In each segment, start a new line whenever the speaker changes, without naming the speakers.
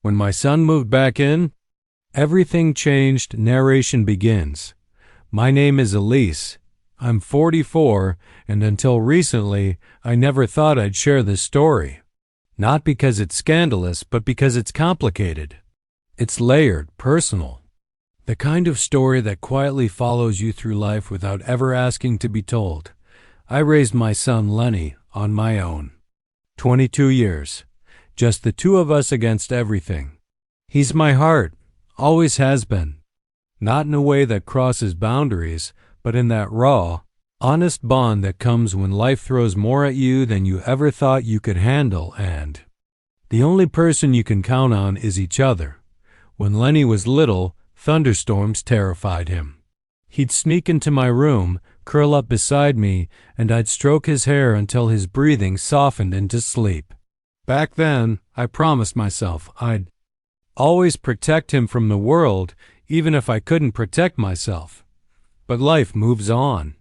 When my son moved back in, everything changed. Narration begins. My name is Elise. I'm 44, and until recently, I never thought I'd share this story. Not because it's scandalous, but because it's complicated. It's layered, personal. The kind of story that quietly follows you through life without ever asking to be told. I raised my son Lenny on my own. 22 years. Just the two of us against everything. He's my heart, always has been. Not in a way that crosses boundaries, but in that raw, honest bond that comes when life throws more at you than you ever thought you could handle, and the only person you can count on is each other. When Lenny was little, thunderstorms terrified him. He'd sneak into my room, curl up beside me, and I'd stroke his hair until his breathing softened into sleep. Back then, I promised myself I'd always protect him from the world, even if I couldn't protect myself. But life moves on.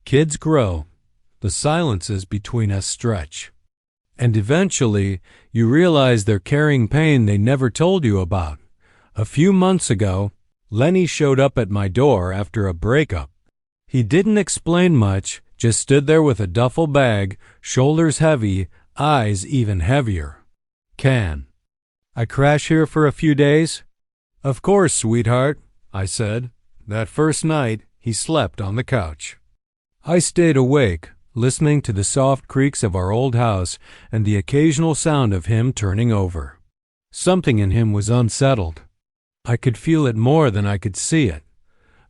Kids grow. The silences between us stretch. And eventually, you realize they're carrying pain they never told you about. A few months ago, Lenny showed up at my door after a breakup. He didn't explain much, just stood there with a duffel bag, shoulders heavy, eyes even heavier. Can I crash here for a few days? Of course, sweetheart, I said. That first night, he slept on the couch. I stayed awake, listening to the soft creaks of our old house and the occasional sound of him turning over. Something in him was unsettled. I could feel it more than I could see it.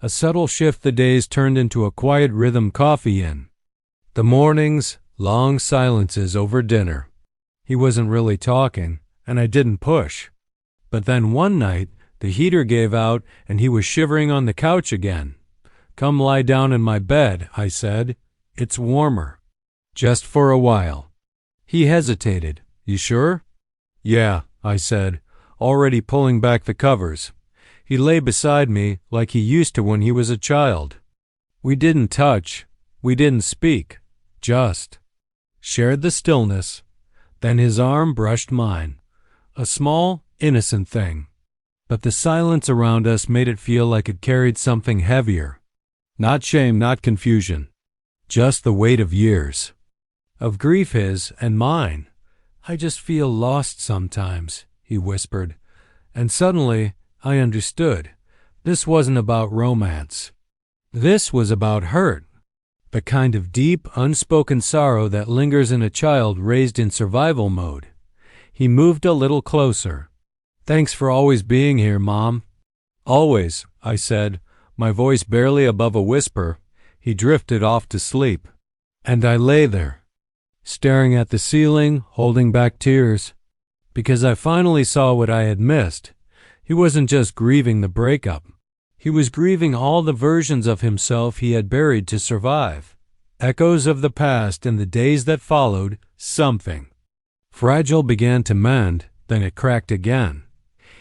A subtle shift the days turned into a quiet rhythm coffee in. The mornings, long silences over dinner. He wasn't really talking, and I didn't push. But then one night, the heater gave out and he was shivering on the couch again. Come lie down in my bed, I said. It's warmer. Just for a while. He hesitated. You sure? Yeah, I said, already pulling back the covers. He lay beside me like he used to when he was a child. We didn't touch. We didn't speak. Just shared the stillness. Then his arm brushed mine. A small, innocent thing. But the silence around us made it feel like it carried something heavier. Not shame, not confusion. Just the weight of years. Of grief his and mine. I just feel lost sometimes, he whispered. And suddenly, I understood. This wasn't about romance. This was about hurt. The kind of deep, unspoken sorrow that lingers in a child raised in survival mode. He moved a little closer. Thanks for always being here, Mom. Always, I said, my voice barely above a whisper. He drifted off to sleep. And I lay there, staring at the ceiling, holding back tears, because I finally saw what I had missed. He wasn't just grieving the breakup. He was grieving all the versions of himself he had buried to survive. Echoes of the past and the days that followed, something fragile began to mend, then it cracked again.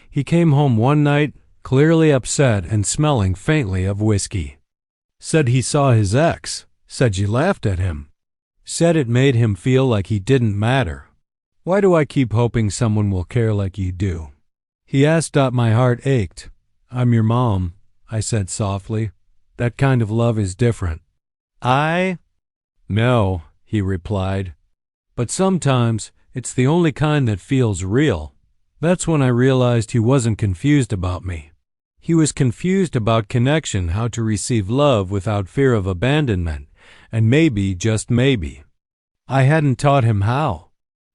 He came home one night, clearly upset and smelling faintly of whiskey. Said he saw his ex. Said she laughed at him. Said it made him feel like he didn't matter. Why do I keep hoping someone will care like you do? He asked. My heart ached. I'm your mom, I said softly. That kind of love is different. No, he replied. But sometimes it's the only kind that feels real. That's when I realized he wasn't confused about me. He was confused about connection, how to receive love without fear of abandonment, and maybe, just maybe, I hadn't taught him how.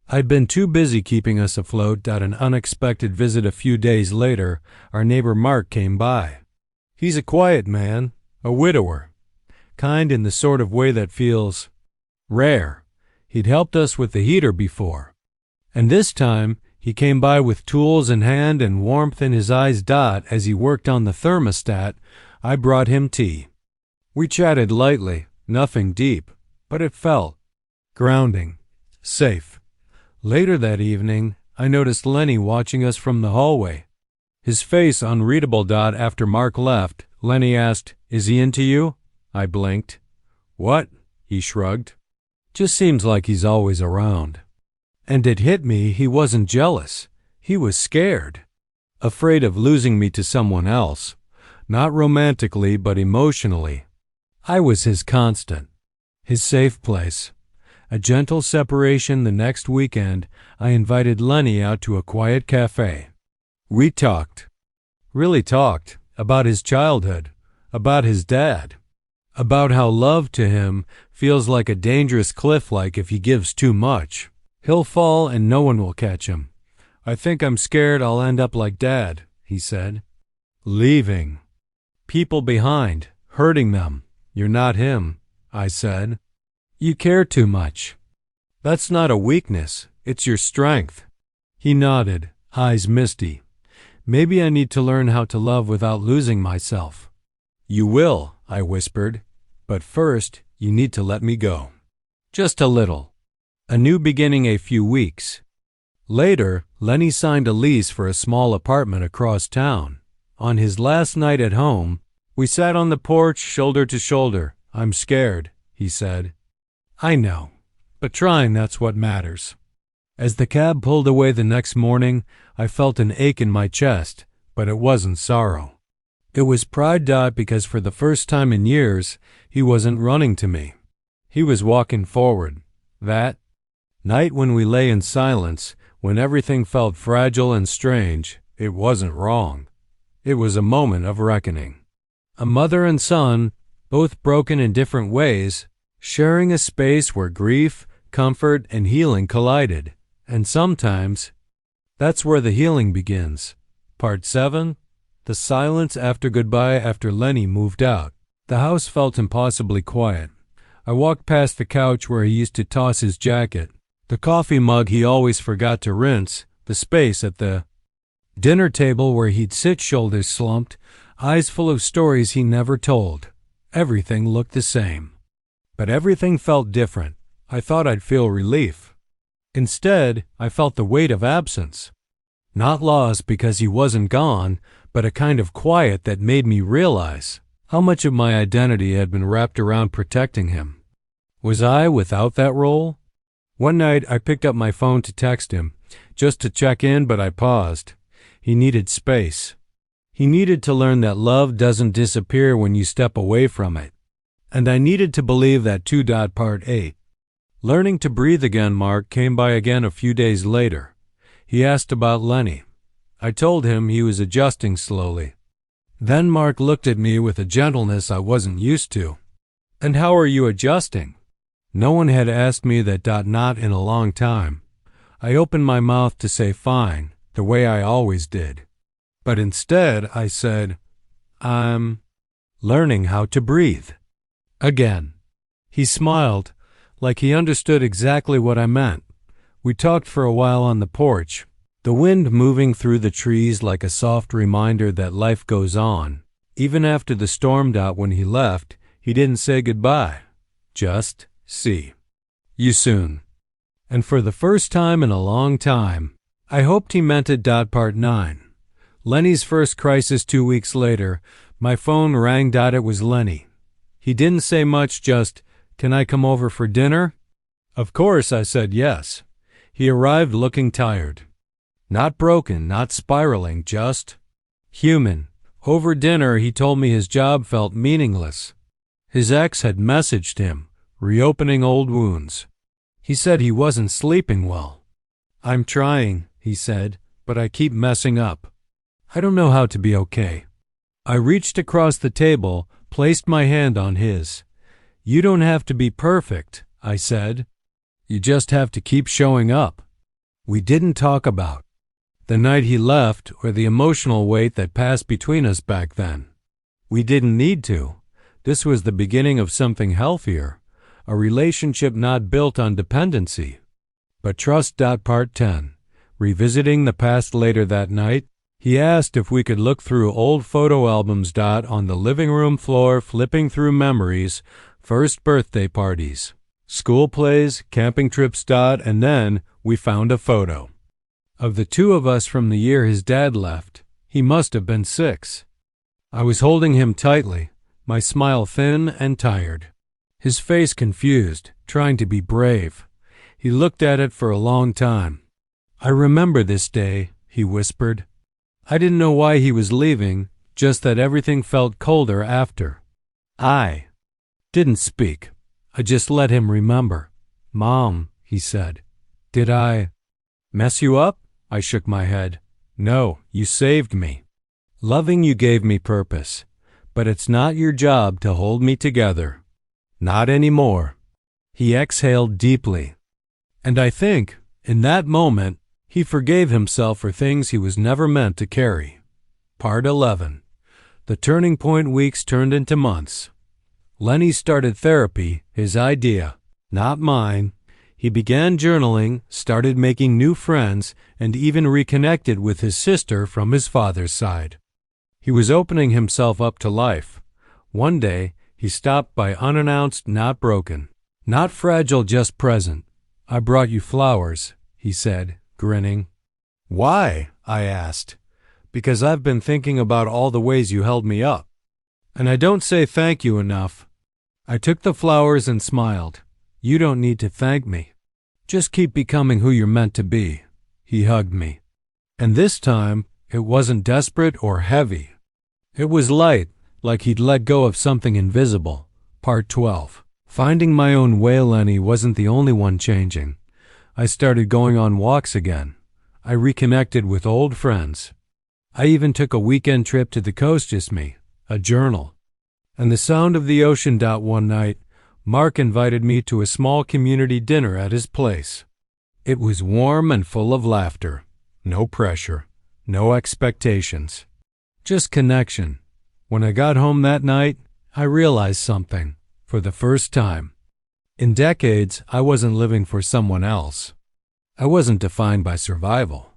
I'd been too busy keeping us afloat. An unexpected visit a few days later, our neighbor Mark came by. He's a quiet man, a widower, kind in the sort of way that feels rare. He'd helped us with the heater before, and this time he came by with tools in hand and warmth in his eyes. As he worked on the thermostat, I brought him tea. We chatted lightly, nothing deep, but it felt grounding, safe. Later that evening, I noticed Lenny watching us from the hallway. His face unreadable. After Mark left, Lenny asked, "Is he into you?" I blinked. "What?" He shrugged. "Just seems like he's always around." And it hit me he wasn't jealous. He was scared, afraid of losing me to someone else, not romantically but emotionally. I was his constant, his safe place. A gentle separation. The next weekend, I invited Lenny out to a quiet cafe. We talked, really talked, about his childhood, about his dad, about how love to him feels like a dangerous cliff, like if he gives too much, he'll fall and no one will catch him. I think I'm scared I'll end up like Dad, he said. Leaving people behind, hurting them. You're not him, I said. You care too much. That's not a weakness, it's your strength. He nodded, eyes misty. Maybe I need to learn how to love without losing myself. You will, I whispered, but first you need to let me go. Just a little. A new beginning. A few weeks later, Lenny signed a lease for a small apartment across town. On his last night at home, we sat on the porch shoulder to shoulder. I'm scared, he said. I know, but trying, that's what matters. As the cab pulled away the next morning, I felt an ache in my chest, but it wasn't sorrow. It was pride. Because for the first time in years, he wasn't running to me. He was walking forward. That night when we lay in silence, when everything felt fragile and strange, it wasn't wrong. It was a moment of reckoning. A mother and son, both broken in different ways, sharing a space where grief, comfort, and healing collided. And sometimes, that's where the healing begins. Part 7. The silence after goodbye. After Lenny moved out, the house felt impossibly quiet. I walked past the couch where he used to toss his jacket, the coffee mug he always forgot to rinse, the space at the dinner table where he'd sit shoulders slumped, eyes full of stories he never told. Everything looked the same. But everything felt different. I thought I'd feel relief. Instead, I felt the weight of absence. Not loss because he wasn't gone, but a kind of quiet that made me realize how much of my identity had been wrapped around protecting him. Was I without that role? One night, I picked up my phone to text him, just to check in, but I paused. He needed space. He needed to learn that love doesn't disappear when you step away from it. And I needed to believe that too. Part 8. Learning to breathe again. Mark came by again a few days later. He asked about Lenny. I told him he was adjusting slowly. Then Mark looked at me with a gentleness I wasn't used to. And how are you adjusting? No one had asked me that. Not in a long time. I opened my mouth to say fine, the way I always did. But instead I said, I'm learning how to breathe. Again. He smiled, like he understood exactly what I meant. We talked for a while on the porch, the wind moving through the trees like a soft reminder that life goes on. Even after the storm. When he left, he didn't say goodbye. Just, see you soon. And for the first time in a long time, I hoped he meant it. Part 9. Lenny's first crisis. 2 weeks later, my phone rang. It was Lenny. He didn't say much, just, can I come over for dinner? Of course, I said yes. He arrived looking tired. Not broken, not spiraling, just human. Over dinner, he told me his job felt meaningless. His ex had messaged him, reopening old wounds. He said he wasn't sleeping well. I'm trying, he said, but I keep messing up. I don't know how to be okay. I reached across the table, placed my hand on his. You don't have to be perfect, I said. You just have to keep showing up. We didn't talk about the night he left or the emotional weight that passed between us back then. We didn't need to. This was the beginning of something healthier, a relationship not built on dependency, but trust. Part 10. Revisiting the past. Later that night, he asked if we could look through old photo albums. On the living room floor, flipping through memories, first birthday parties, school plays, camping trips. And then we found a photo of the two of us from the year his dad left. He must have been 6. I was holding him tightly, my smile thin and tired. His face confused, trying to be brave. He looked at it for a long time. I remember this day, he whispered. I didn't know why he was leaving, just that everything felt colder after. I didn't speak. I just let him remember. Mom, he said, did I mess you up? I shook my head. No, you saved me. Loving you gave me purpose, but it's not your job to hold me together. Not anymore. He exhaled deeply. And I think, in that moment, he forgave himself for things he was never meant to carry. Part 11. The turning point weeks turned into months. Lenny started therapy, his idea, not mine. He began journaling, started making new friends, and even reconnected with his sister from his father's side. He was opening himself up to life. One day, he stopped by unannounced, not broken. Not fragile, just present. I brought you flowers, he said, grinning. Why? I asked. Because I've been thinking about all the ways you held me up. And I don't say thank you enough. I took the flowers and smiled. You don't need to thank me. Just keep becoming who you're meant to be. He hugged me. And this time, it wasn't desperate or heavy. It was light, like he'd let go of something invisible. Part 12. Finding my own way, Lenny wasn't the only one changing. I started going on walks again. I reconnected with old friends. I even took a weekend trip to the coast, just me, a journal. And the sound of the ocean. One night, Mark invited me to a small community dinner at his place. It was warm and full of laughter. No pressure. No expectations. Just connection. When I got home that night, I realized something. For the first time. In decades, I wasn't living for someone else. I wasn't defined by survival.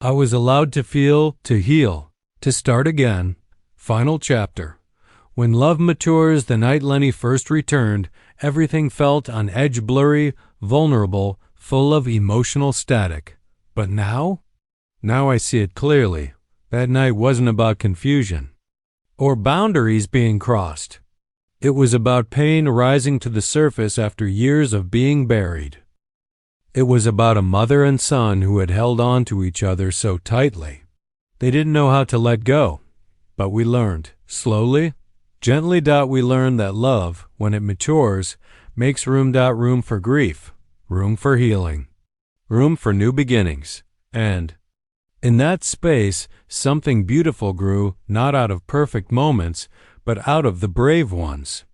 I was allowed to feel, to heal, to start again. Final chapter. When love matures, the night Lenny first returned, everything felt on edge, blurry, vulnerable, full of emotional static. But now? Now I see it clearly. That night wasn't about confusion or boundaries being crossed. It was about pain rising to the surface after years of being buried. It was about a mother and son who had held on to each other so tightly. They didn't know how to let go, but we learned, slowly, gently. We learned that love, when it matures, makes room for grief, room for healing, room for new beginnings, and in that space, something beautiful grew, not out of perfect moments, but out of the brave ones.